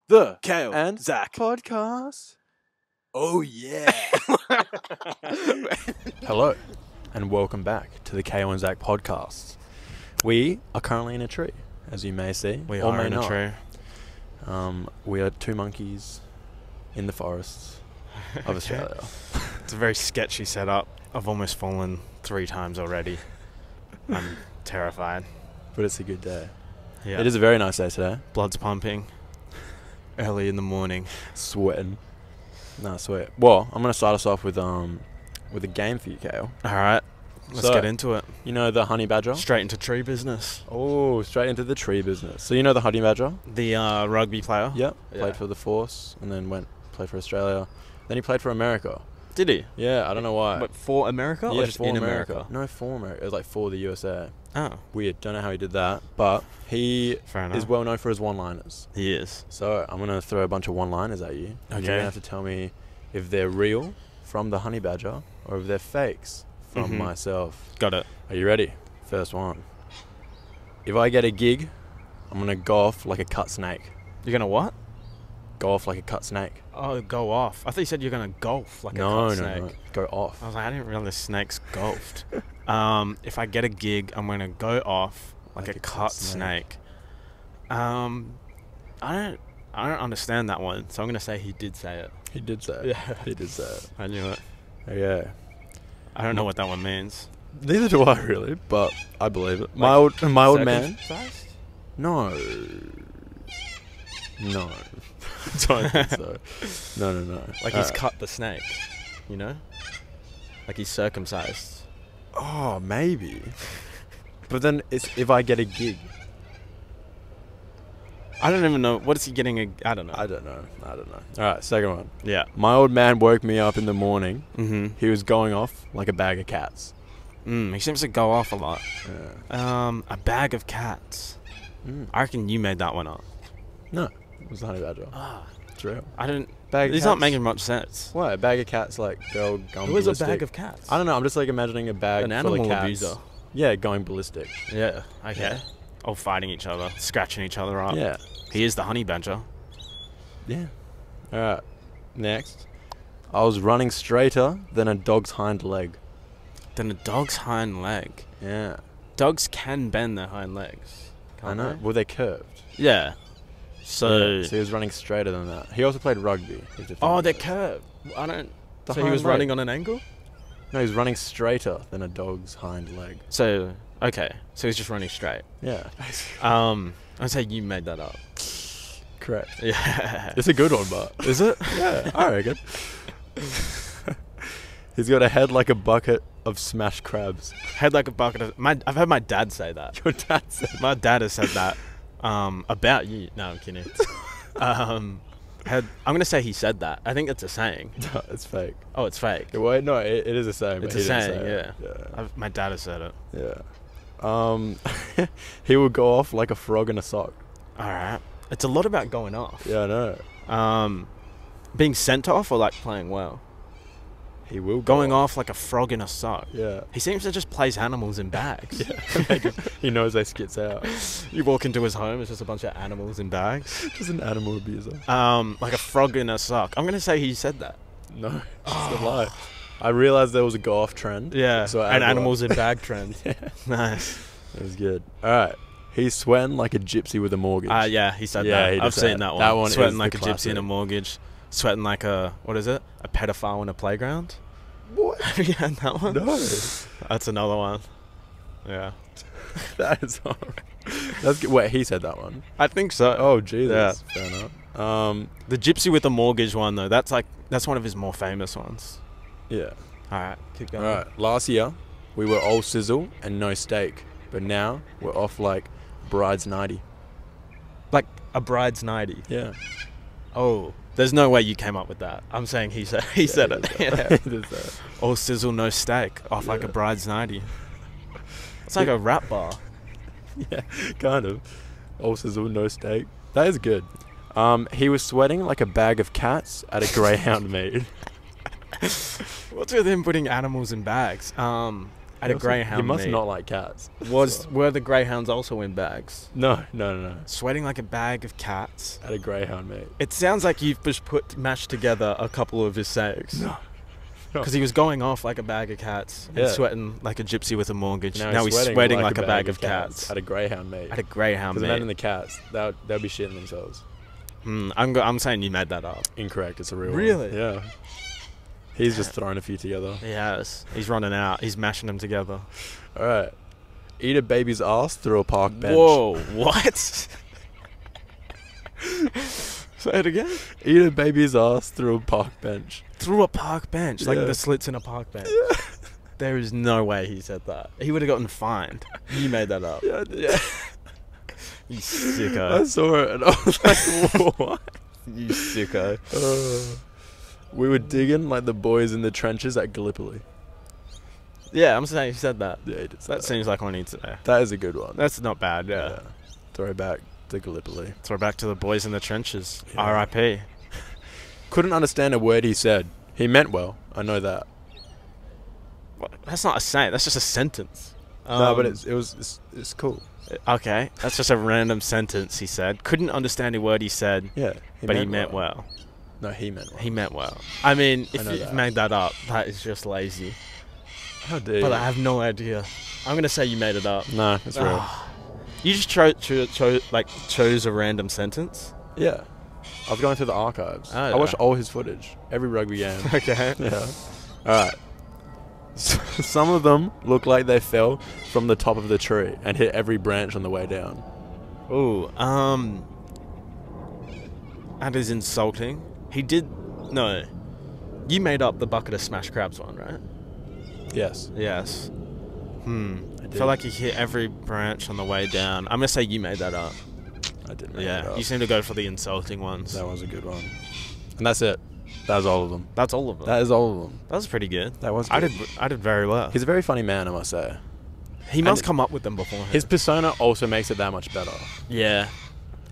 The Cale and Zack Podcast. Oh yeah. Hello, and welcome back to the Cale and Zack Podcast. We are currently in a tree, as you may see. We or are may in a not. tree. We are two monkeys in the forests of Australia. It's a very sketchy setup. I've almost fallen 3 times already. I'm terrified. But it's a good day. Yeah. It is a very nice day today. Blood's pumping. Early in the morning. Sweating. Nah, sweat. Well, I'm going to start us off with a game for you, Cale. Alright. Let's get into it. You know the honey badger? Straight into tree business. Oh, straight into the tree business. So you know the honey badger? The rugby player? Yep. Yeah. Played for the Force and then played for Australia. Then he played for America. Did he? Yeah, I don't know why. But for America? Yeah, or just for in America? No, for America. It was like for the USA. Oh. Weird. Don't know how he did that. But he Fair enough. is well known for his one-liners. He is. So I'm going to throw a bunch of one-liners at you. And you're going to have to tell me if they're real from the honey badger or if they're fakes from myself. Got it. Are you ready? First one. If I get a gig, I'm going to golf like a cut snake. You're going to what? Golf like a cut snake. Oh, go off. I thought you said you're going to golf like a cut snake. No. Go off. I was like, I didn't realize snakes golfed. If I get a gig, I'm going to go off like a cut snake. I don't understand that one, so I'm going to say he did say it. He did say it. Yeah. He did say it. I knew it. Yeah. I don't know what that one means. Neither do I really, but I believe it. My old man. Circumcised? No. Don't think so. No. Like he's cut the snake, you know? Like he's circumcised. Oh, maybe. But then it's if I get a gig. I don't even know. What is he getting? I don't know. I don't know. All right, second one. Yeah. My old man woke me up in the morning. Mm-hmm. He was going off like a bag of cats. He seems to go off a lot. Yeah. A bag of cats. I reckon you made that one up. No, it was the honey badger. It's real. I didn't. Bag of It's cats. not making much sense. What? A bag of cats, like, they're all going It was ballistic. a bag of cats. I don't know. I'm just, like, imagining a bag An full animal of cats. abuser. Yeah, going ballistic. Yeah. Okay. Yeah. All fighting each other, scratching each other up. Yeah. He is the honey badger. Yeah. All right. Next. I was running straighter than a dog's hind leg. Then a dog's hind leg. Yeah. Dogs can bend their hind legs. I know. They? Well, they're curved. Yeah. So. So he was running straighter than that. He also played rugby. Oh, they're curved. I don't. The So he was hind leg. running on an angle. No, he was running straighter than a dog's hind leg. So okay. So he's just running straight. Yeah. I'd say you made that up. Correct. Yeah. It's a good one, but. Is it? Yeah, I reckon. He's got a head like a bucket of smashed crabs. Head like a bucket of. I've heard my dad say that. Your dad said. My dad has said that. About you. No, I'm kidding. I'm gonna say he said that. I think it's a saying. No, it's fake. Oh, it's fake. Wait, no, it is a saying. It's but a he didn't saying. say it. Yeah. My dad has said it. Yeah. He would go off like a frog in a sock. All right. It's a lot about going off. Yeah, I know. Being sent off or like playing well. He will Going off like a frog in a sock. Yeah. He seems to just place animals in bags. Yeah. He knows they skits out. You walk into his home, it's just a bunch of animals in bags. Just an animal abuser. Like a frog in a sock. I'm gonna say he said that. No, it's a lie. I realized there was a go off trend. Yeah. So I and added animals in bag trend. Yeah. Nice. It was good. All right. He's sweating like a gypsy with a mortgage. Yeah, he said Yeah, that. he I've did seen say that it. one. That one Sweating is like the a gypsy in a classic. mortgage. Sweating like a pedophile in a playground. What? Have you had that one? No. That's another one. Yeah. That is horrible. That's good. Wait, he said that one. I think so. Oh, Jesus. Yeah. Fair enough. The gypsy with the mortgage one though, that's one of his more famous ones. Yeah. Alright, keep going. All right. Last year, we were all sizzle and no steak. But now, we're off like bride's nighty. Like a bride's nighty. Yeah. Oh. There's no way you came up with that. I'm saying he said it. Yeah. He did say it. All sizzle, no steak. Off like a bride's nighty. It's like a rap bar. Yeah, kind of. All sizzle, no steak. That is good. He was sweating like a bag of cats at a Greyhound meet. What's with him putting animals in bags? at a greyhound He must meet. not like cats. Were the greyhounds also in bags? No. Sweating like a bag of cats. At a greyhound meet. It sounds like you've just mashed together a couple of his sayings. No. Because he was going off like a bag of cats and sweating like a gypsy with a mortgage. Now he's sweating like a bag of cats. At a greyhound meet. At a greyhound meet. Because imagine the cats, they'll be shitting themselves. I'm saying you made that up. Incorrect. It's a real Really? one. Yeah. He's just throwing a few together. Yes. He's running out. He's mashing them together. All right. Eat a baby's ass through a park bench. Whoa. What? Say it again. Eat a baby's ass through a park bench. Through a park bench, like Yeah. the slits in a park bench. There is no way he said that. He would have gotten fined. You made that up. Yeah. You I sicko. saw it and I was like, what? You sicko. We were digging like the boys in the trenches at Gallipoli. Yeah, I'm saying he said that. Yeah, he did say That seems like what I need to know. That is a good one. That's not bad, yeah. Throwback to Gallipoli. Throw back to the boys in the trenches. Yeah. R.I.P. Couldn't understand a word he said. He meant well. I know that. What? That's not a saying. That's just a sentence. No, but it's cool. Okay, that's just a random sentence he said. Couldn't understand a word he said, Yeah, but he meant well. No, he meant well. He meant well. I mean, if know you that. made that up, that is just lazy. How dare But you? I have no idea. I'm gonna say you made it up. No, it's real. You just chose a random sentence. Yeah. I was going through the archives. Oh, I yeah. watched all his footage. Every rugby game. Okay. Yeah. Alright. Some of them look like they fell from the top of the tree and hit every branch on the way down. Ooh. That is insulting. He did. No. You made up the bucket of smashed crabs one, right? Yes. Yes. I I did. feel like you hit every branch on the way down. I'm gonna say you made that up. I did make it Yeah. up. You seem to go for the insulting ones. That was a good one. And that's it. That was all of them. That's all of them. That is all of them. That was pretty good. That was I good. did very well. He's a very funny man, I must say. He must and come up with them beforehand. His persona also makes it that much better. Yeah.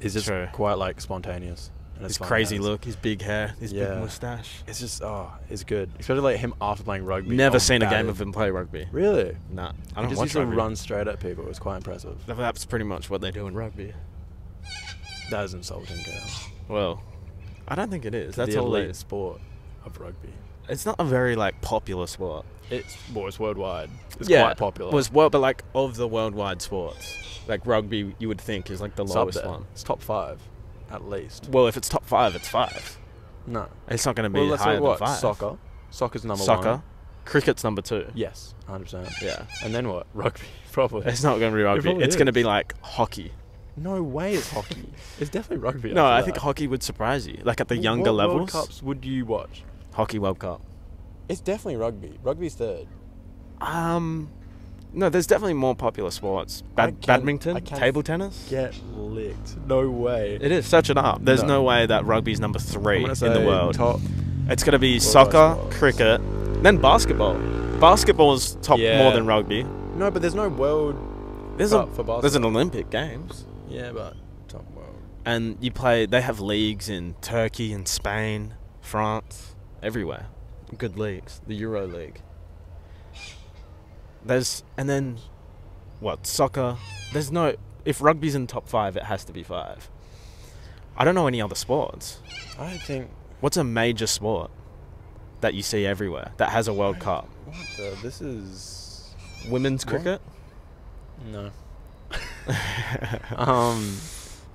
He's just True. quite like spontaneous. And His it's fun crazy as. look, his big hair, his Yeah. big mustache. It's just it's good. Especially like him after playing rugby. Never Oh, seen a game battered. of him play rugby. Really? Nah, I He don't just watch used to rugby. run straight at people. It was quite impressive. That's pretty much what they do in rugby. That is insulting, Cale. Well, I don't think it is. To That's the all elite it. sport of rugby. It's not a very like popular sport. It's worldwide. It's Yeah, quite popular. But like of the worldwide sports, like rugby, you would think is like the It's up lowest there. one. It's top 5, at least. Well, if it's top 5, it's 5. No. It's not going to be Well, let's higher say what? than 5. Soccer. Soccer's number Soccer. 1. Cricket's number 2. Yes, 100%. Yeah. And then what? Rugby, probably. It's not going to be rugby. probably It's going to is. be like hockey. No way it's hockey. It's definitely rugby. No, after I think that. hockey would surprise you. Like at the younger What levels. World Cups would you watch? Hockey World Cup. It's definitely rugby. Rugby's third. No, there's definitely more popular sports. I can't- Badminton, I can't table tennis. Get licked. No way. It is. Search it up. There's No. no way that rugby's number 3 I'm gonna in say the world. Top. It's going to be Worldwide soccer, sports. cricket, then basketball. Basketball is top Yeah. more than rugby. No, but there's no world There's cup for basketball. there's an Olympic Games, Yeah, but top world. and you play. They have leagues in Turkey and Spain, France, everywhere. Good leagues. The Euro League. And then what? Soccer. There's no. If rugby's in top 5, it has to be 5. I don't know any other sports. I don't think. What's a major sport that you see everywhere that has a World Cup? What the? This is. Women's What? cricket? No.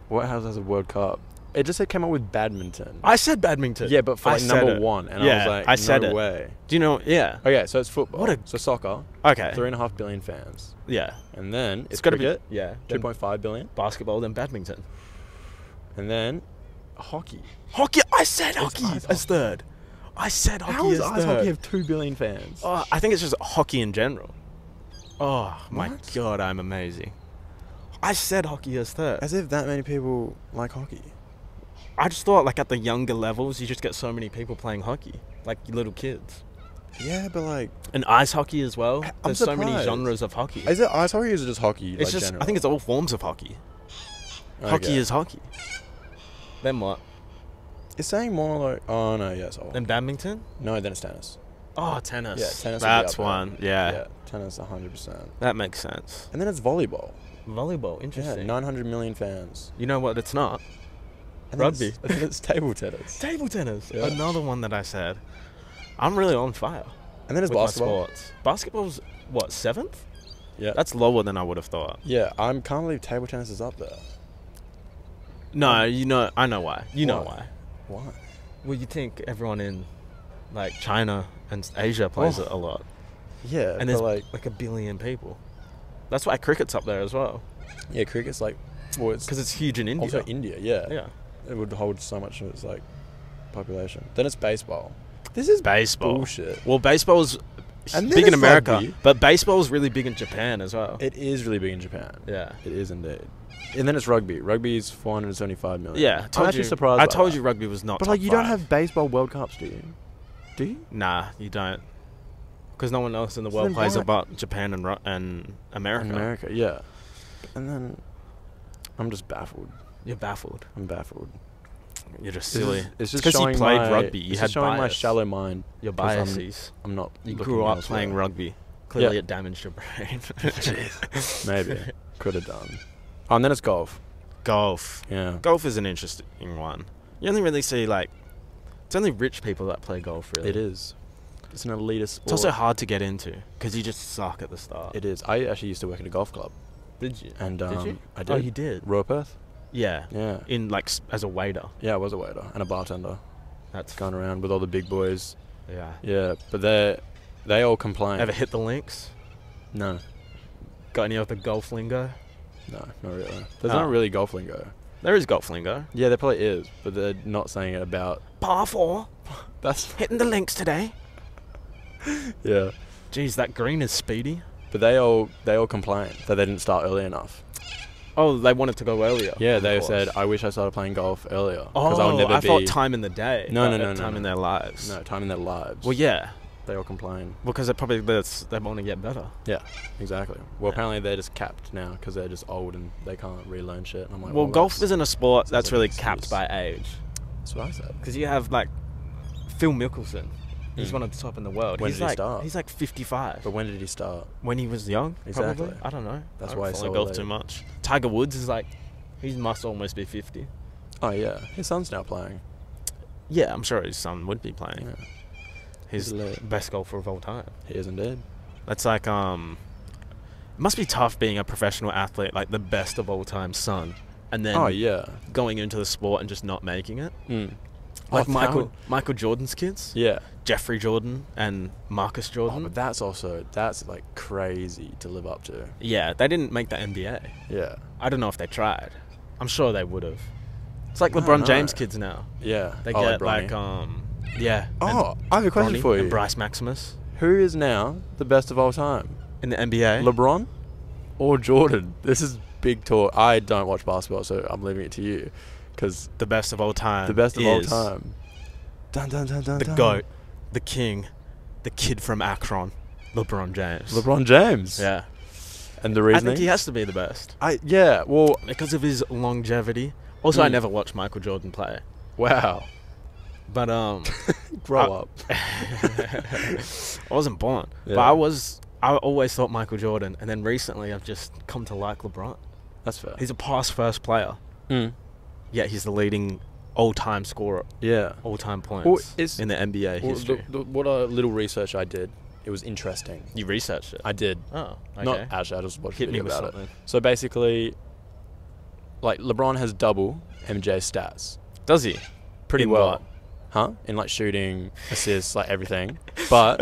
What has a World Cup? It just came up with badminton. I said badminton. Yeah, but for I like said number it. 1, and Yeah, I was like, I said no it. way. Do you know? Yeah. Okay, so it's football. What a- So soccer. Okay. 3.5 billion fans, Yeah. and then It's got to be. cricket. Yeah. Then 2.5 billion, basketball, then badminton. and then hockey. Hockey. I said hockey ice as third. I said hockey How does as ice third. hockey have 2 billion fans? Oh, I think it's just hockey in general. Oh my What? god, I'm amazing. I said hockey as third. As if that many people like hockey. I just thought like at the younger levels, you just get so many people playing hockey, like little kids. Yeah, but like, And ice hockey as well. I'm There's so many surprised. genres of hockey. is it ice hockey or is it just hockey? It's just. I think it's all forms of hockey. Hockey Okay. is hockey. Then what? It's saying more like. Oh no, yes. Oh. Then badminton. No, then it's tennis. Oh, tennis. Yeah, tennis would be That's up there. one. Yeah. Tennis, 100%. That makes sense. And then it's volleyball. Volleyball, interesting. Yeah, 900 million fans. You know what it's not? And Rugby. It's table tennis. Table tennis. Yeah. Another one that I said. I'm really on fire. And then it's with basketball. My sports. Basketball's, what, 7th? Yeah. That's lower than I would have thought. Yeah, I can't believe table tennis is up there. No, you know, I know why. You know why. Why? Well, you think everyone in, like, China and Asia plays it a lot. Yeah, And there's, like a billion people. That's why cricket's up there as well. Yeah, cricket's like... Well, it's... Because it's huge in India. Also India, yeah. Yeah. It would hold so much of its, like, population. Then it's baseball. This is baseball. Bullshit. Well, baseball's And big in America, rugby. but baseball's really big in Japan as well. It is really big in Japan. Yeah. It is indeed. And then it's rugby. Rugby is 475 million. Yeah. I'm actually surprised I by told that. you rugby was not But, top like, you don't 5. have baseball World Cups, do you? Do you? Nah, you don't. Because no one else in the So world then plays why- about Japan and America. In America, yeah. And then I'm just baffled. You're baffled. I'm baffled. You're just silly. It's just because you showing played my, rugby. You it's had just showing my bias. shallow mind. Your 'cause biases. I'm not. You looking grew up elsewhere. playing rugby. Clearly, it damaged your brain. Jeez. Maybe. Could have done. Oh, and then it's golf. Golf. Yeah. Golf is an interesting one. You only really see, like... It's only rich people that play golf, really. It is. It's an elitist sport. It's also hard to get into, because you just suck at the start. It is. I actually used to work at a golf club. Did you? And did you? I did. Oh, you did? Royal Perth? Yeah. Yeah. In, like, as a waiter. Yeah, I was a waiter and a bartender. That's... Going around with all the big boys. Yeah. Yeah, but they all complain. Ever hit the links? No. Got any of the golf lingo? No, not really. There's not really golf lingo. There is golf lingo. Yeah, there probably is, but they're not saying it about... Par 4. That's... Hitting the links today. Yeah. Jeez, that green is speedy. But they all complain that they didn't start early enough. Oh, they wanted to go earlier. Yeah, of they course. said, I wish I started playing golf earlier. Oh, I thought time in the day. No. Time in their lives. No, time in their lives. Well, yeah. They all complain. Because they want to get better. Yeah, exactly. Well, apparently they're just capped now because they're just old and they can't relearn shit. And I'm like, Well, golf that's isn't a sport that's like really an capped excuse. by age. That's what I said. Because you have, like, Phil Mickelson. He's one of the top in the world. When did he start? He's like 55. But when did he start? When he was young, Exactly. probably. I don't know. That's I why don't he's follow so golf late. too much. Tiger Woods is like, he must almost be 50. Oh, yeah. His son's now playing. Yeah, I'm sure his son would be playing. Yeah. He's He's late. best golfer of all time. He is indeed. That's like, it must be tough being a professional athlete, like the best of all time son, and then Oh, yeah. going into the sport and just not making it. Mm. Like Oh, Michael Jordan's kids, Yeah. Jeffrey Jordan and Marcus Oh, Jordan. but that's like crazy to live up to. Yeah, they didn't make the NBA. Yeah. I don't know if they tried. I'm sure they would have. It's like I LeBron don't James know. kids now. Yeah. They Oh, get Bronny. like yeah. Oh, I have a question Bronny for you. and Bryce Maximus Who is now the best of all time? in the NBA. LeBron or Jordan? This is big talk. I don't watch basketball, so I'm leaving it to you. Because The best of all time. the best of all is time. Dun, dun, dun, dun, The dun. GOAT, the king, the kid from Akron, LeBron James. LeBron James. Yeah. And the I reasoning? think he has to be the best Yeah, well, because of his longevity. Also, I Mm. never watched Michael Jordan play, wow. but Grow up. I wasn't born. Yeah. But I always thought Michael Jordan, and then recently I've just come to like LeBron. That's fair. He's a pass-first player, Mm. yet he's the leading all-time scorer, Yeah. all-time points Well, it's- in the NBA Well, history. what a little research I did, it was interesting. You researched it? I did. Oh, okay. Not actually, I just watched a Hit me video with about something. it. So basically, like, LeBron has double MJ's stats. Does he? Pretty In well. what? Huh? In, like, shooting, assists, like, everything. But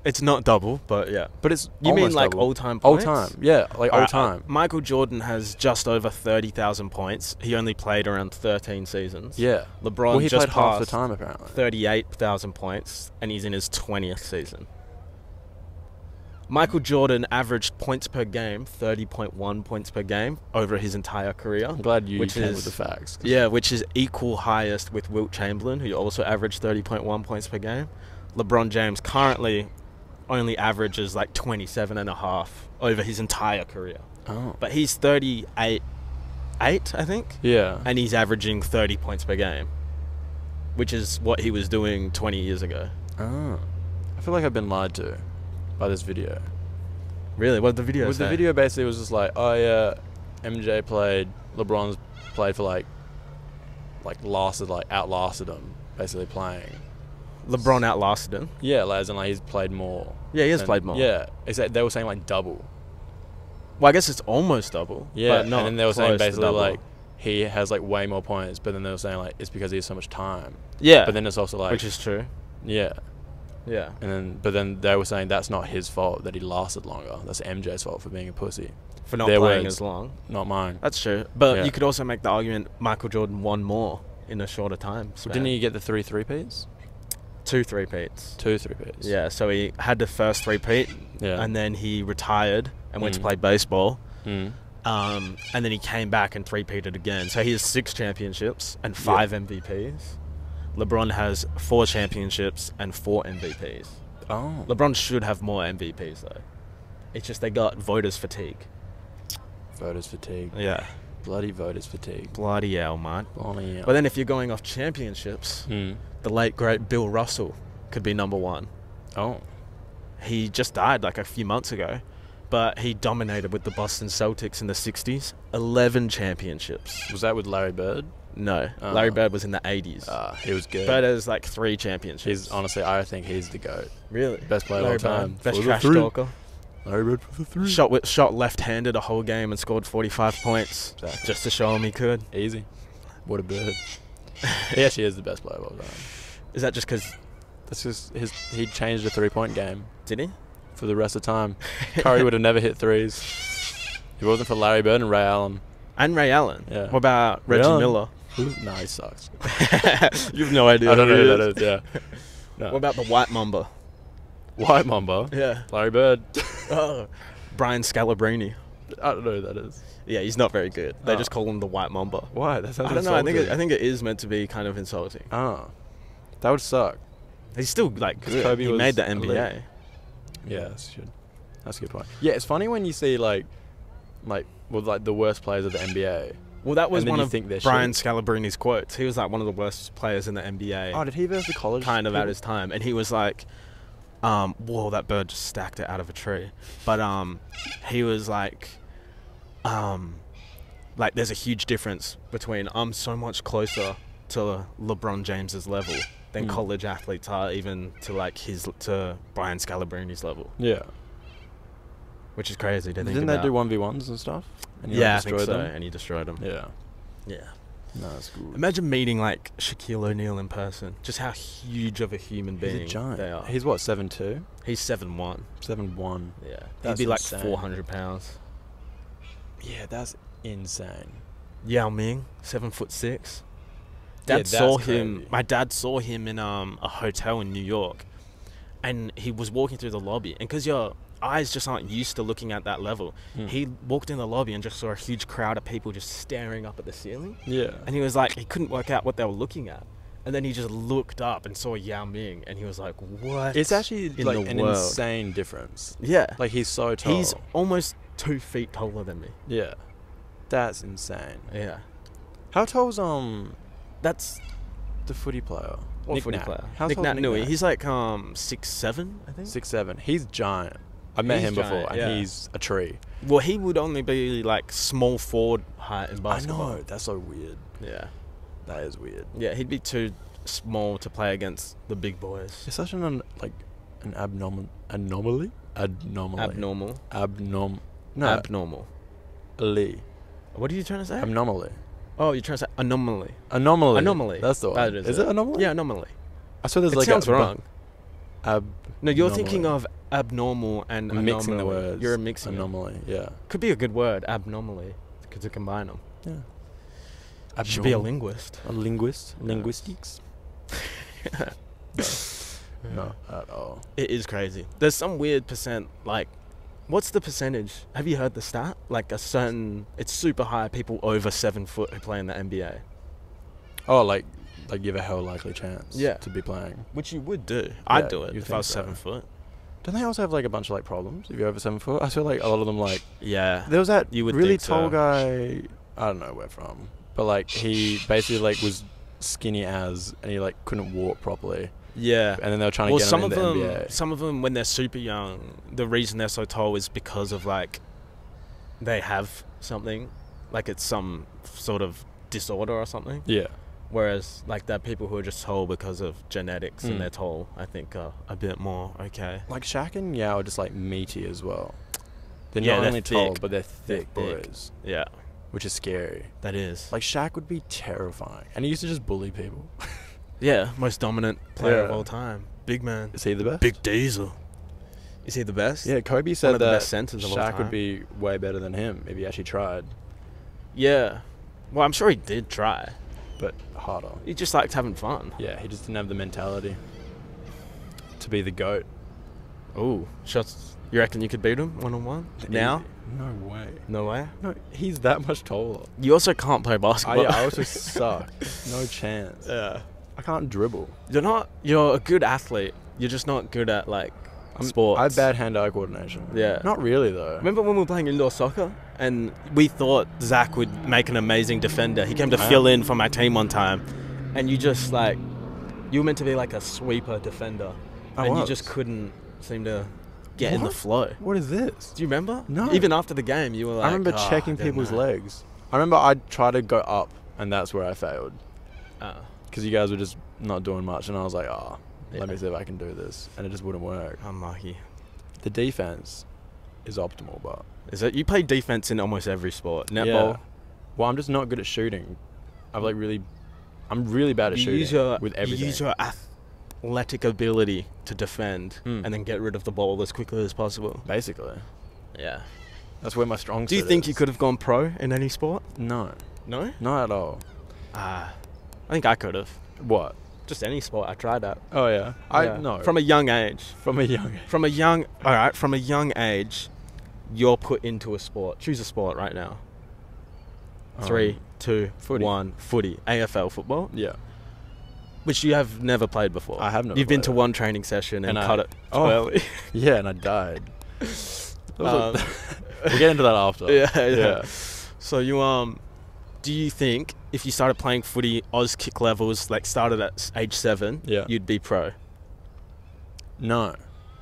It's not double, but yeah. it's You mean almost like double. all-time All points? time. Yeah, like, all time. Michael Jordan has just over 30,000 points. He only played around 13 seasons. Yeah. LeBron Well, he just played half the passed time, apparently. 38,000 points, and he's in his 20th season. Michael Jordan averaged points per game, 30.1 points per game, over his entire career. I'm glad you which came is, with the facts. Yeah, which is equal highest with Wilt Chamberlain, who also averaged 30.1 points per game. LeBron James currently only averages like 27.5 over his entire career. Oh. But he's 38, I think, Yeah. and he's averaging 30 points per game, which is what he was doing 20 years ago. Oh. I feel like I've been lied to by this video. Really? What did the video say? The video basically was just like, oh yeah, MJ played, LeBron's played for outlasted him, basically playing. LeBron outlasted him? Yeah, as in he's played more. Yeah, he has played more. Yeah, except they were saying double. Well, I guess it's almost double. Yeah, but not and then they were saying basically double. He has way more points, but then they were saying it's because he has so much time. Yeah. But then it's also which is true. Yeah. Yeah. But then they were saying that's not his fault that he lasted longer. That's MJ's fault for being a pussy. For not playing as long. Not mine. That's true. But you could also make the argument Michael Jordan won more in a shorter time span. Didn't he get the 3 3-peats? 2 3-peats. 2 3-peats. Yeah, so he had the first 3-peat, and then he retired and went to play baseball. And then he came back and 3-peated again. So he has 6 championships and 5 MVPs. LeBron has 4 championships and 4 MVPs. Oh. LeBron should have more MVPs though. It's just they got voters fatigue. Voters fatigue. Yeah. Bloody voters fatigue. Bloody hell, man. Bloody hell. But then if you're going off championships, the late great Bill Russell could be number 1. Oh. He just died a few months ago, but he dominated with the Boston Celtics in the 60s. 11 championships. Was that with Larry Bird? No. Larry Bird was in the 80s. He was good. Bird has 3 championships. Honestly, I think he's the GOAT. Really? Best player of all time. Best trash talker. Larry Bird for the 3. Shot left-handed a whole game and scored 45 points. Exactly. Just to show him he could. Easy. What a bird. He actually is the best player of all time. Is that just because... That's just he changed the 3-point game. Did he? For the rest of the time. Curry would have never hit 3s. If it wasn't for Larry Bird and Ray Allen. And Ray Allen? Yeah. What about Reggie Miller? Nah, he sucks. You have no idea. I don't know who that is, yeah. No. What about the White Mamba? White Mamba? Yeah. Larry Bird. Oh. Brian Scalabrine. I don't know who that is. Yeah, he's not very good. They just call him the White Mamba. Why? That sounds I don't know. insulting. I think it is meant to be kind of insulting. Oh. That would suck. He's still good. Kobe he made the NBA. Yeah, that's a good point. Yeah, it's funny when you see the worst players of the NBA. Well, that was one of Brian shit. Scalabrine's quotes. He was one of the worst players in the NBA. Oh, did he versus the college? Kind of at his time, and he was whoa, that bird just stacked it out of a tree. But he was there's a huge difference between I'm so much closer to LeBron James's level than college athletes are, even to to Brian Scalabrine's level. Yeah. Which is crazy to think Didn't about. they do 1v1s and stuff? And I think so. And he destroyed them. Yeah. Yeah. No, that's good. Imagine meeting Shaquille O'Neal in person. Just how huge of a human being He's a giant. they are. He's what, 7'2"? He's 7'1". 7'1". Yeah. That's He'd be insane. 400 pounds. Yeah, that's insane. Yao Ming, 7'6". My dad saw him in a hotel in New York, and he was walking through the lobby, and because your eyes just aren't used to looking at that level, he walked in the lobby and just saw a huge crowd of people just staring up at the ceiling. Yeah. And he was he couldn't work out what they were looking at, and then he just looked up and saw Yao Ming, and he was like, what? It's actually an world? insane difference. Yeah. He's so tall. He's almost 2 feet taller than me. Yeah. That's insane. Yeah. How tall's That's the footy player? what footy player? How Nick tall's Nat-Nui. Nat? He's 6'7", I think. 6'7". He's giant. I met him before, giant, and he's a tree. Well, he would only be small forward height in basketball. I know. That's so weird. Yeah. That is weird. Yeah, he'd be too small to play against the big boys. It's such an abnormal. Abnormal. Abnormal. What are you trying to say? Anomaly. Oh, you're trying to say anomaly. Anomaly. That's the one. That is it anomaly? Yeah, anomaly. I swear there's It sounds wrong. No, you're Anomaly. thinking of abnormal and I'm mixing the anomaly. words. You're mixing anomaly. Yeah. Could be a good word, abnormally, to combine them. Yeah. Should be a linguist. A linguist. Yeah. Linguistics. No, at all. It is crazy. There's some weird percent, what's the percentage? Have you heard the stat? It's super high, people over 7 foot who play in the NBA. Oh, you have a hell likely chance to be playing. Which you would do. I'd do it you'd if I was think 7 so. foot. Don't they also have a bunch of problems if you're over 7 foot? I feel like a lot of them Yeah. There was that you would really think tall so. guy, I don't know where from, but he basically was skinny as, and he couldn't walk properly. Yeah. And then they were trying to get them in the NBA. Some of them, when they're super young, the reason they're so tall is because of, like, they have something. Like, it's some sort of disorder or something. Yeah. Whereas, like, there are people who are just tall because of genetics and they're tall, I think, are a bit more okay. Like, Shaq and Yao are just, like, meaty as well. They're Yeah, not they're only tall, thick. but they're thick They're thick. boys. Yeah. Which is scary. That is. Like, Shaq would be terrifying. And he used to just bully people. Yeah, most dominant player of Yeah. all time. Big man. Is he the best? Big Diesel. Is he the best? Yeah, Kobe One said of the that best centers of all Shaq time. would be way better than him if he actually tried, Yeah. Well, I'm sure he did try. but harder. He just liked having fun. Yeah, he just didn't have the mentality to be the GOAT. Ooh, shots. You reckon you could beat him one-on-one? Now? No way. No way. No, he's that much taller. You also can't play basketball. I also suck. No chance. Yeah. I can't dribble. You're a good athlete. You're just not good at, like, sports. I have bad hand-eye coordination. Yeah. Not really, though. Remember when we were playing indoor soccer and we thought Zach would make an amazing defender? He came to fill in for my team one time, and you just, like, you were meant to be like a sweeper defender, and you just couldn't seem to get in the flow. What is this? Do you remember? No. Even after the game, you were like, I remember checking I don't people's know." legs. I remember I'd try to go up, and that's where I failed. Oh. Because you guys were just not doing much, and I was like, Yeah. let me see if I can do this. And it just wouldn't work. Unlucky. The defense is optimal, but... Is it? You play defense in almost every sport. Netball. Yeah. Well, I'm just not good at shooting. I'm really bad at shooting with everything. You use your athletic ability to defend and then get rid of the ball as quickly as possible. Basically. Yeah. That's where my strong Do you suit think is. you could have gone pro in any sport? No. No? Not at all. I think I could have. What? Just any sport I tried out. Oh, yeah. No. From a young age. From a young age. From a young age, you're put into a sport. Choose a sport right now. 3, 2, footy. 1. Footy. AFL football. Yeah. Which you have never played before. I have never You've been played to it. one training session and And cut it too early. Yeah, and I died. We'll get into that after. Yeah. So do you think if you started playing footy, Oz kick levels, like started at age 7, you'd be pro? No.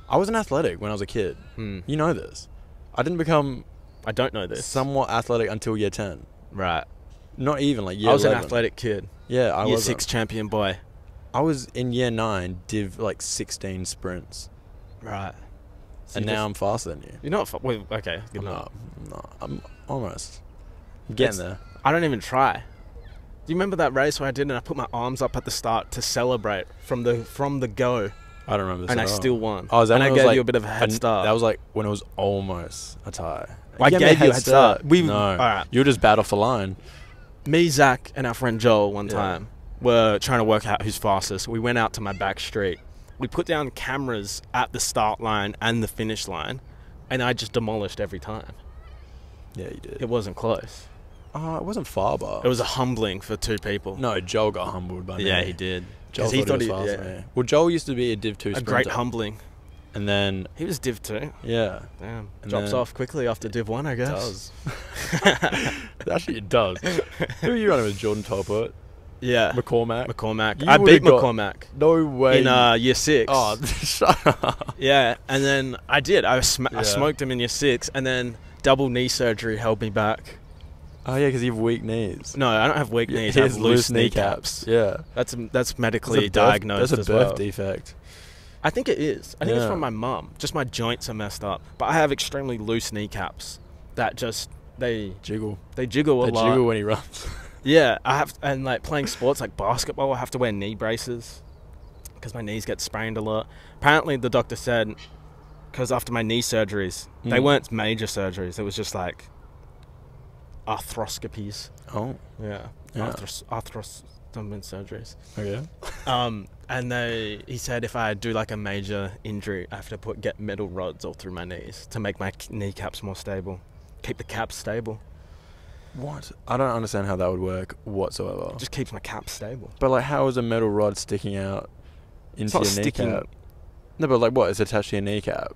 I wasn't athletic when I was a kid. You know this. I didn't become... I don't know this. Somewhat athletic until year 10. Right. Not even, like year 11. I was an athletic kid. Yeah, I was. Year 6 champion boy. I was in year 9, div like 16 sprints. Right. So And now I'm faster than you. You're not... Well, okay. Good No, enough. I'm almost. I'm getting there. I don't even try. Do you remember that race where I did and I put my arms up at the start to celebrate from the go? I don't remember this And I at all. still won. Oh, is that and when I it was gave like you a bit of a head start. That was like when it was almost a tie. I gave you a head start. No. Alright. You were just bad off the line. Me, Zach, and our friend Joel one time were trying to work out who's fastest. We went out to my back street. We put down cameras at the start line and the finish line, and I just demolished every time. Yeah, you did. It wasn't close. It wasn't far, but... It was a humbling for 2 people. No, Joel got humbled by me. Yeah, he did. Joel he thought he was faster than me. Well, Joel used to be a Div 2 a sprinter. great humbling. And then... He was Div 2. Yeah. Damn. And Drops then- off quickly after Div 1, I It guess. does. Actually, it does. Who are you running with? Jordan Tolpert? Yeah. McCormack? You I beat would've got- McCormack. No way. In year 6. Oh, shut up. Yeah, and then I did. I Yeah. smoked him in year 6, and then double knee surgery held me back. Oh, yeah, because you have weak knees. No, I don't have weak knees. He I has have loose kneecaps. Yeah. That's medically That's diagnosed That's as a birth well. defect. I think it is. I think it's Yeah. from my mum. Just my joints are messed up. But I have extremely loose kneecaps that just they Jiggle. jiggle a They lot. jiggle when he runs. Yeah, I have, and like playing sports like basketball, I have to wear knee braces because my knees get sprained a lot. Apparently, the doctor said because after my knee surgeries, they weren't major surgeries. It was just like arthroscopies. Oh. Yeah. Arthros surgeries. Okay. And he said if I do like a major injury, I have to get metal rods all through my knees to make my kneecaps more stable, keep the caps stable. What? I don't understand how that would work whatsoever. It just keeps my caps stable. But like, how is a metal rod sticking out into not your sticking. kneecap? No, but like, what? It's attached to your kneecap.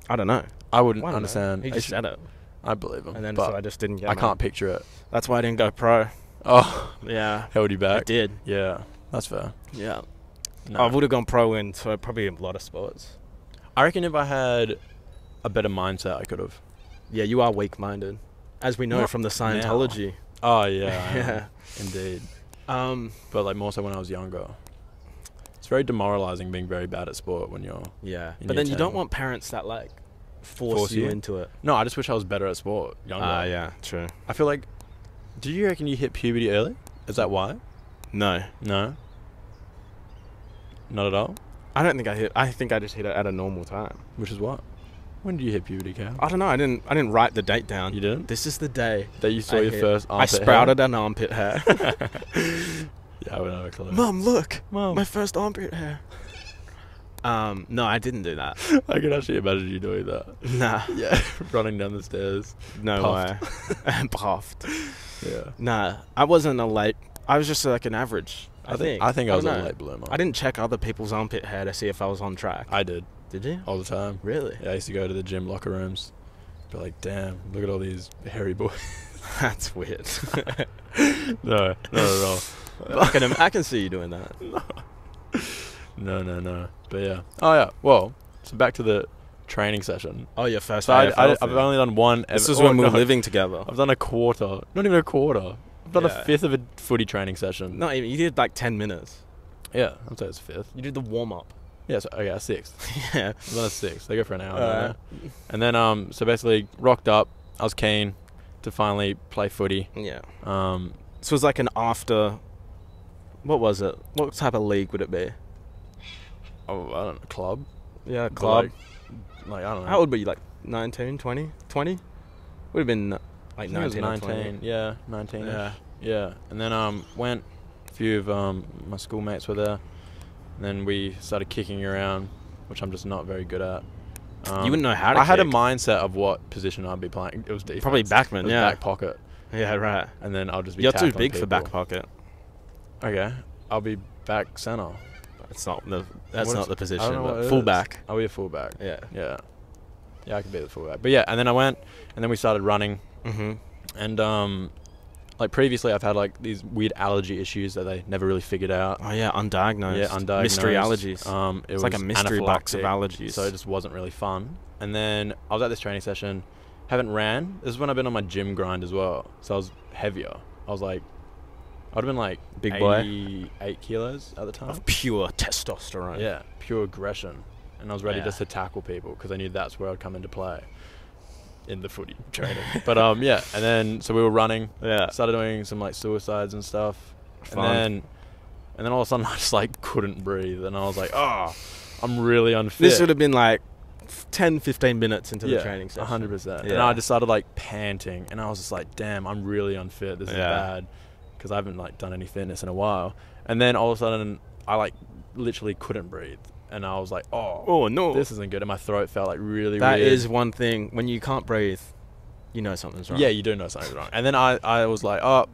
I don't know. I wouldn't I don't know. understand. He just said it, I believe him. and then but so I just didn't get. I can't picture it. That's why I didn't go pro. Oh, Yeah, held you I back. did. Yeah, that's fair. Yeah. No. I would have gone pro in probably a lot of sports. I reckon if I had a better mindset, I could have. Yeah, you are weak-minded, as we know Not from the Scientology. Oh, yeah. Yeah. Indeed. But like more so when I was younger. It's very demoralizing being very bad at sport when you're... Yeah. in But year then you 10. don't want parents that, like, force you into it. No, I just wish I was better at sport younger. Yeah, true. I feel like... Do you reckon you hit puberty early? Is that why? No. No? Not at all? I don't think I hit... I think I just hit it at a normal time. Which is what? When did you hit puberty, Cale? I don't know. I didn't write the date down. You didn't? This is the day That you saw your first I armpit sprouted an armpit hair. Yeah, I would have a clue. Mum, look. Mum. My first armpit hair. No, I didn't do that. I can actually imagine you doing that. Nah. Yeah, running down the stairs. No Puffed. way. Puffed. Yeah. Nah, I wasn't a late... I was just like an average, I think. I was don't a know. late bloomer. I didn't check other people's armpit hair to see if I was on track. I did. Did you? All the time. Really? Yeah, I used to go to the gym locker rooms. Be like, damn, look at all these hairy boys. That's weird. No, not at all. I can see you doing that. No. But yeah. Oh yeah. Well, so back to the training session. Oh, your first So I've only done one. This is when we were living together. I've done a quarter. Not even a quarter. I've done Yeah. a fifth of a footy training session. Not even. You did like 10 minutes. Yeah, I'd say it's a fifth. You did the warm up. Yeah, so okay, a sixth. Yeah. I've done a sixth. They go for an hour. And then so basically rocked up. I was keen to finally play footy. Yeah. Um, This was like an after. What was it? What type of league would it be? oh, I don't know, club. Yeah, But club. Like I don't know. How old were you? Like 19, 20? 20? Would have been like I think it was 19 or 20. 19. Yeah, 19. Yeah. Yeah, and then went. A few of my schoolmates were there, and then we started kicking around, which I'm just not very good at. You wouldn't know how to I had a kick. mindset of what position I'd be playing. It was defense. Probably backman, It was yeah. back pocket, Yeah, right. and then I'll just be. You're too tackling big for people. back pocket. Okay, I'll be back center. That's not the What not is- the I position. don't know what But it full is. back. I'll be a fullback. Yeah. Yeah, I could be the fullback. But yeah, and then I went, and then we started running, Mhm. and like previously I've had like these weird allergy issues that they never really figured out. Oh yeah, undiagnosed. Yeah, undiagnosed. Mystery allergies. It It's was like a mystery box of anaphylactic, allergies. so it just wasn't really fun. And then I was at this training session, haven't ran. This is when I've been on my gym grind as well. So I was heavier. I was like, I'd have been like Big boy? 88 kilos at the time. Of pure testosterone. Yeah, pure aggression. And I was ready Yeah. just to tackle people because I knew that's where I'd come into play in the footy training. But yeah, and then so we were running. Yeah. Started doing some like suicides and stuff. Fun. And then all of a sudden I just like couldn't breathe, and I was like, oh, I'm really unfit. This would have been like 10, 15 minutes into the Yeah, training session. 100%. And Yeah. I just started like panting, and I was just like, damn, I'm really unfit. This is Yeah. bad, because I haven't like done any fitness in a while. And then all of a sudden I like literally couldn't breathe, and I was like, Oh no. this isn't good. And my throat felt like really That weird. is one thing. When you can't breathe, you know something's wrong. Yeah, you do know something's wrong. And then I was like, oh,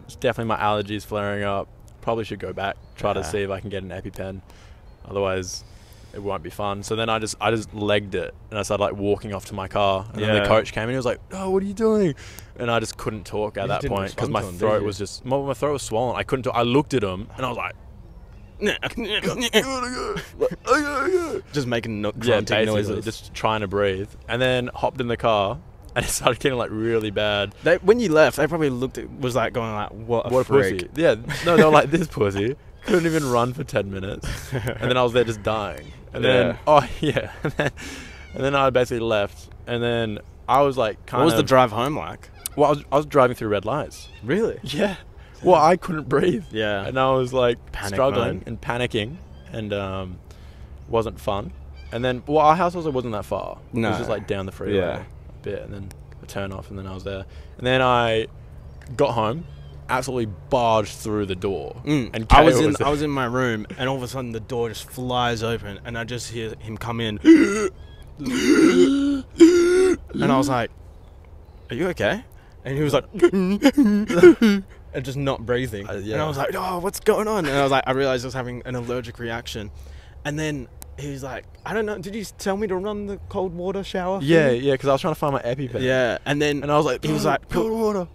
it's definitely my allergies flaring up. Probably should go back, try to Yeah. see if I can get an EpiPen. Otherwise, it won't be fun. So then I just legged it, and I started like walking off to my car. And then the Yeah. coach came and he was like, "Oh, what are you doing?" And I just couldn't talk at You that didn't point because respond my to him, did throat you? was just my throat was swollen. I couldn't talk. I looked at him and I was like, Just making yeah, grunting basically noises. just trying to breathe. And then hopped in the car, and it started getting like really bad. When you left, they probably was like going like, "What a What a freak." pussy. Yeah, no, they were like, this pussy couldn't even run for 10 minutes. And then I was there just dying. And then, Yeah. oh, yeah. And then I basically left. And then I was like, What was the drive home like? Well, I was driving through red lights. Really? Yeah. Well, I couldn't breathe. Yeah. And I was like Panic struggling mode. and panicking. And wasn't fun. And then, well, our house also wasn't that far. It No. was just like down the freeway Yeah. a bit. And then a turn off. And then I was there. And then I got home. Absolutely barged through the door. And I was Cale I was in my room, and all of a sudden the door just flies open, and I just hear him come in, and I was like, "Are you okay?" And he was like, and just not breathing. Yeah. And I was like, "Oh, what's going on?" And I was like, I realized I was having an allergic reaction, and then he was like, "I don't know. Did you tell me to run the cold water shower?" Yeah, thing?" yeah, because I was trying to find my EpiPen. Yeah, and then And I was like, he was like, cold water.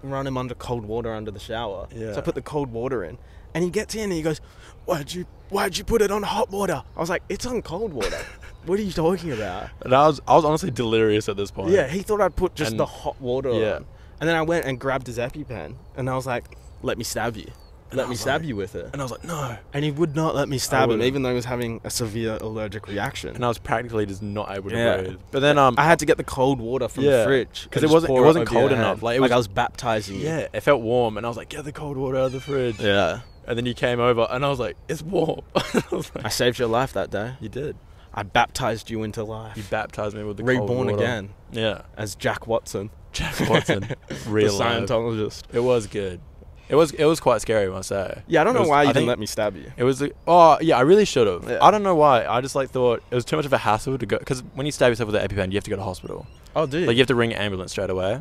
run him under cold water under the shower. Yeah. So I put the cold water in, And he gets in and he goes, why'd you put it on hot water? I was like, it's on cold water. What are you talking about? And I was honestly delirious at this point. Yeah, he thought I'd put just the hot water Yeah. on. And then I went and grabbed his EpiPen, and I was like, let me stab you. Let me stab you with it. And I was like, no. And he would not let me stab him, wouldn't. even though he was having a severe allergic reaction. And I was practically just not able to Yeah. breathe. But then I had to get the cold water from the fridge. because and it just pour wasn't over your cold head. enough. Like, I was baptizing you. Yeah, it felt warm, and I was like, get the cold water out of the fridge. Yeah. And then you came over, and I was like, it's warm. I was like, I saved your life that day. you did. I baptized you into life. You baptized me with the cold Reborn water. again Yeah. as Jack Watson, Jack Watson. the Real life. Scientologist. It was good. It was quite scary, I must say. Yeah, I don't know why you didn't think let me stab you. It was I really should have. Yeah. I don't know why. I just like thought it was too much of a hassle to go, because when you stab yourself with an EpiPen, you have to go to hospital. Oh, dude. Like, you have to ring an ambulance straight away.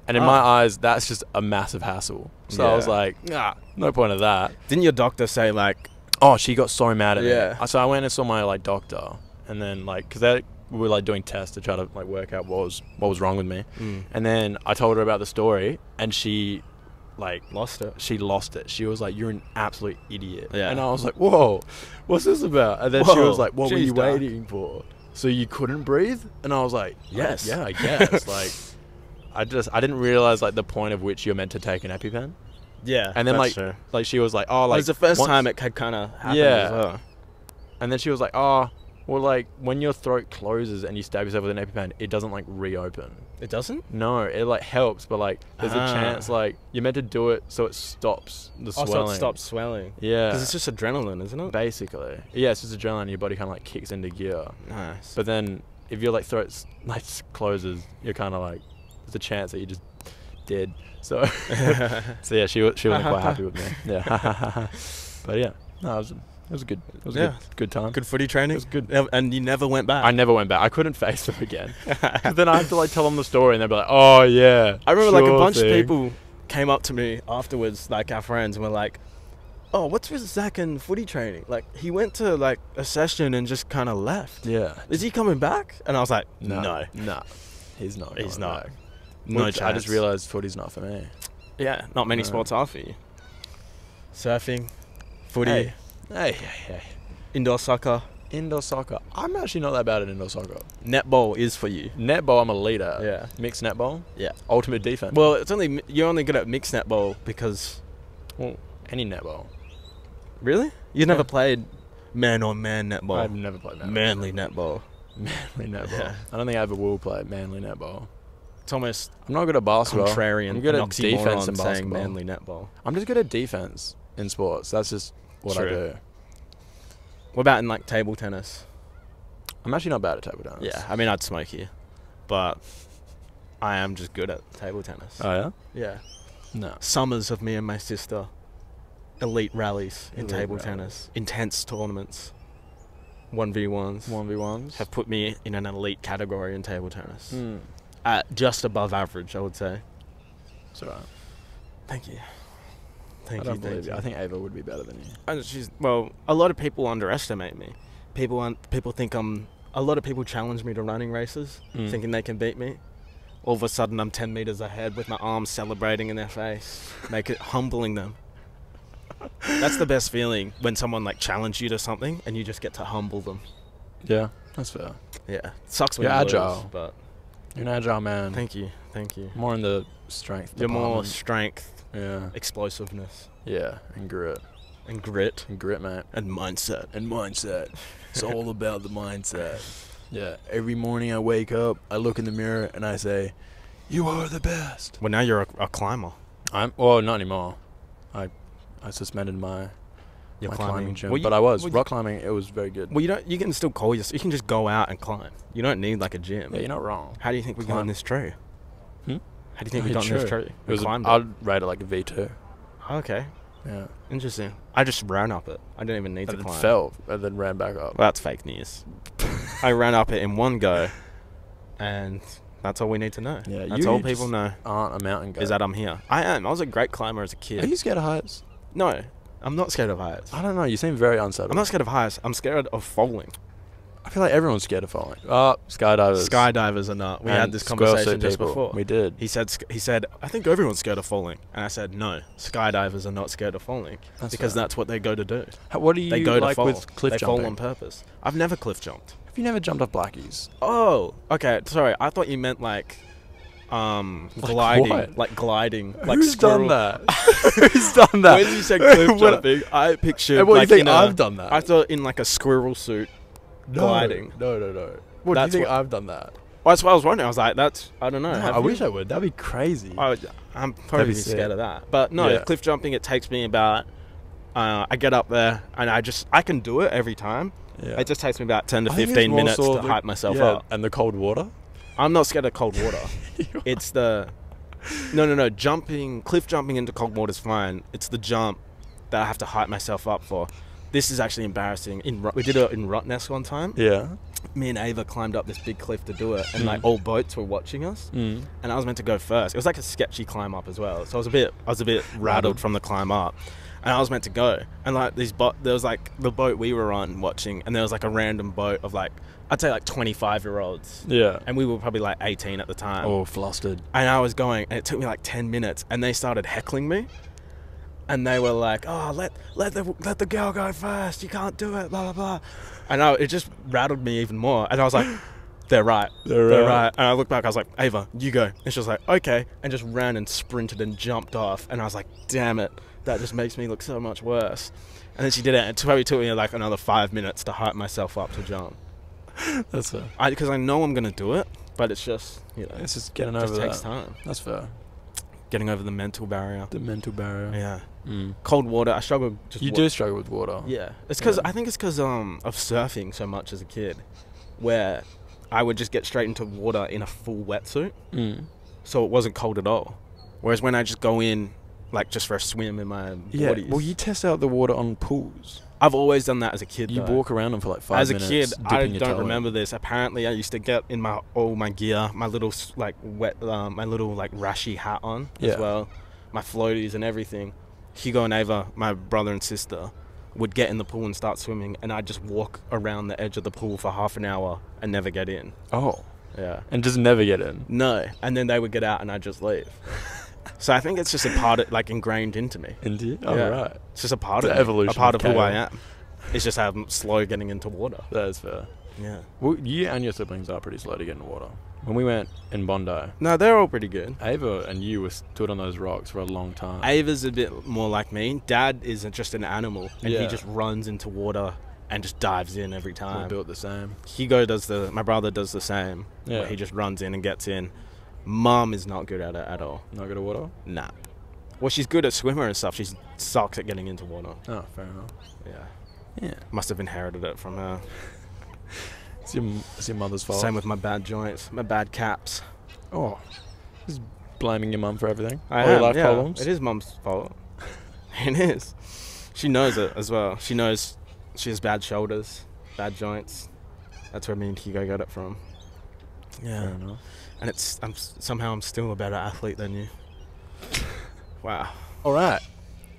And in my eyes, that's just a massive hassle. So I was like, no point of that. Didn't your doctor say, like... Oh, she got so mad at me. Yeah. So I went and saw my like doctor, and then like, because we were like doing tests to try to like work out what was wrong with me. And then I told her about the story, and she like Lost it. She lost it. She was like, "You're an absolute idiot." Yeah. And I was like, "Whoa, what's this about?" And then she was like, "What were you Doc. waiting for? So you couldn't breathe?" And I was like, Yes. Yeah, I guess." Like, I didn't realize like the point of which you're meant to take an EpiPen. Yeah. And then that's like true. like she was like, "Oh, It like was the first once-" time it had kind of happened Yeah. as well. And then she was like, "Oh, well, like when your throat closes and you stab yourself with an EpiPen, it doesn't like reopen." It doesn't? No, it like helps, but like there's a chance like you're meant to do it so it stops the swelling. So it stops swelling. Yeah. Because it's just adrenaline, isn't it? Basically. Yeah, it's just adrenaline, your body kind of like kicks into gear. Nice. But then if your like throat like closes, you're kind of like, there's a chance that you just dead. So so yeah, she wasn't quite happy with me. Yeah. But yeah, no, it was good. It was a good time. Good footy training. It was good. And you never went back. I never went back. I couldn't face them again. 'Cause then I had to like tell them the story, and they'd be like, "Oh yeah." I remember like a sure bunch thing." of people came up to me afterwards, like our friends, and were like, "Oh, what's with Zach and footy training? Like he went to like a session and just kind of left. Yeah. Is he coming back?" And I was like, No. "No, He's not. he's coming not. back. No Which chance." I just realised footy's not for me. Yeah, not many No. sports are for you. Surfing, footy, Hey. indoor soccer, Indoor soccer. I'm actually not that bad at indoor soccer. netball is for you. Netball, I'm a leader. Yeah. Mixed netball. Yeah. Ultimate defense. Well, you're only good at mixed netball because Any netball. really you never played man-on-man netball. I've never played netball. Manly netball. Manly netball. Yeah. I don't think I ever will play manly netball. It's almost I'm not good at basketball. contrarian. I'm good an at defense oxymoron in saying basketball. manly netball. I'm just good at defense in sports. That's just what I True. do. What about in like table tennis? I'm actually not bad at table tennis. Yeah, I mean I'd smoke you, but I am just good at table tennis. Oh yeah. Yeah. No. Summers of me and my sister, elite rallies in Elite table rallies. tennis, intense tournaments, 1v1s. 1v1s. Have put me in an elite category in table tennis. Hmm. At just above average, I would say. It's alright. Thank you. I Thank don't you. believe Thank you. you. I think Ava would be better than you. Well, a lot of people underestimate me. People think a lot of people challenge me to running races, thinking they can beat me. All of a sudden, I'm 10 meters ahead with my arms celebrating in their face, humbling them. That's the best feeling, when someone like challenge you to something and you just get to humble them. Yeah, that's fair. Yeah, sucks when You're you agile. lose, but You're an agile man. thank you. More in the strength. You're more department. strength, Yeah. explosiveness, Yeah, and grit. and grit, And grit, mate. and mindset. And mindset. It's all about the mindset. Yeah. Every morning I wake up, I look in the mirror, and I say, "You are the best." Well, now you're a climber. Well, not anymore. I suspended my You're climbing gym, Well, but I was well, rock climbing. It was very good. Well, you can still call yourself. You can just go out and climb. You don't need like a gym. Yeah, you're not wrong. How do you think we got in this tree? Hmm? How do you think we got in this tree? It We was climbed I'd rate it like a V2. Okay, Yeah. interesting. I just ran up it. I didn't even need And to then climb. fell and then ran back up. Well, that's fake news. I ran up it in one go, and that's all we need to know. Yeah, That's you all just people know. Aren't a mountain guy. Is that I'm here. I am. I was a great climber as a kid. Are you scared of heights? No, I'm not scared of heights. I don't know. You seem very unsettled. I'm not scared of heights. I'm scared of falling. I feel like everyone's scared of falling. Skydivers. Skydivers are not. We And had this squirrel conversation suit just people. before. We did. He said, I think everyone's scared of falling. And I said, no, skydivers are not scared of falling. Because that's what they go to do. What do you They go like to fall. with cliff they jumping? fall on purpose. I've never cliff jumped. Have you never jumped off Blackies? Oh, okay. Sorry. I thought you meant gliding. what? Like gliding. Like Who's squirrel. done that? Who's done that? When you said cliff jumping, I pictured And what like do you think in I've done that? I thought in like a squirrel suit gliding. No. What do you That's think what- I've done that? Well, that's what I was wondering. I was like, I don't know. No, Have I you? wish I would. That'd be crazy. I'm probably be scared sick. of that. But no, Yeah. cliff jumping, it takes me about, I get up there and I can do it every time. Yeah. It just takes me about 10 to I think it's 15 more minutes sort to of hype myself yeah, up. And the cold water? I'm not scared of cold water. It's the... No. Cliff jumping into cold water is fine. It's the jump that I have to hype myself up for. This is actually embarrassing. We did it in Rottnest one time. Yeah. Me and Ava climbed up this big cliff to do it, and like all boats were watching us. Mm. And I was meant to go first. It was like a sketchy climb up as well, so I was a bit rattled from the climb up. And I was meant to go, and like there was like the boat we were on watching, and there was like a random boat of like I'd say like 25-year-olds. Yeah. And we were probably like 18 at the time. Oh, flustered. And I was going, and it took me like 10 minutes, and they started heckling me. And they were like, "Oh, let the girl go first. You can't do it, blah blah blah." And it just rattled me even more. And I was like, "They're right. They're right." And I looked back. I was like, "Ava, you go." And she was like, "Okay," and just ran and sprinted and jumped off. And I was like, "Damn it, that just makes me look so much worse." And then she did it. And it probably took me like another 5 minutes to hype myself up to jump. That's fair. Because I know I'm gonna do it, but it's just It's just getting it over just takes that. time. That's fair. Getting over the mental barrier. The mental barrier. Yeah. Mm. Cold water. I struggle. You do struggle with water. Yeah, it's because Yeah. I think it's because of surfing so much as a kid, where I would just get straight into water in a full wetsuit, so it wasn't cold at all. Whereas when I just go in, like just for a swim in my Yeah. boardies, Well, you test out the water on pools. I've always done that as a kid. You though. walk around them for like 5 As a minutes. kid, I dipping your toe don't in. remember this. Apparently, I used to get in all my gear, my little like wet, my little like rashy hat on Yeah. as well, my floaties and everything. Hugo and Ava, my brother and sister, would get in the pool and start swimming, and I'd just walk around the edge of the pool for half an hour and never get in. Oh. Yeah. And just never get in. No, and then they would get out and I'd just leave. So I think it's just a part of, like, ingrained into me. Into you? Oh, Yeah. right. It's just a part The of me, evolution a part of of who I Cale. am. It's just how I'm slow getting into water. That is fair. Yeah. Well, you and your siblings are pretty slow to get in water. When we went in Bondi, No, they're all pretty good. Ava and you were stood on those rocks for a long time. Ava's a bit more like me. Dad is just an animal, and he Yeah. just runs into water and just dives in every We're time. built the same. My brother does the same. Yeah. Where he just runs in and gets in. Mum is not good at it at all. Not good at water? Nah. Well, she's good at swimmer and stuff. She sucks at getting into water. Oh, fair enough. Yeah. Yeah. Must have inherited it from her. It's your mother's fault. Same with my bad joints, my bad caps. Oh. Just blaming your mum for everything? I All your am, life yeah. problems? It is Mum's fault. It is. She knows it as well. She knows she has bad shoulders, bad joints. That's where me and Hugo got it from. Yeah. Fair enough. And somehow I'm still a better athlete than you. Wow. All right.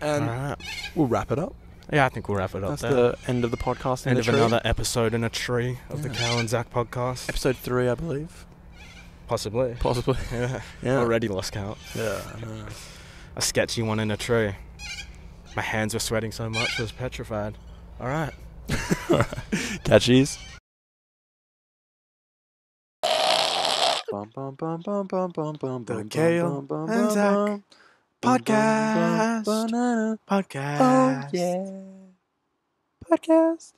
And All right. we'll wrap it up. Yeah, I think we'll wrap it up That's there. the end of the podcast. End of another episode in a tree of the Cale Zack Podcast. Episode 3, I believe. Possibly. Possibly. Yeah. Yeah. Already lost count. Yeah, I know. A sketchy one in a tree. My hands were sweating so much, I was petrified. All right. Catchies. The Cale and Zack Podcast. Oh, yeah. Podcast.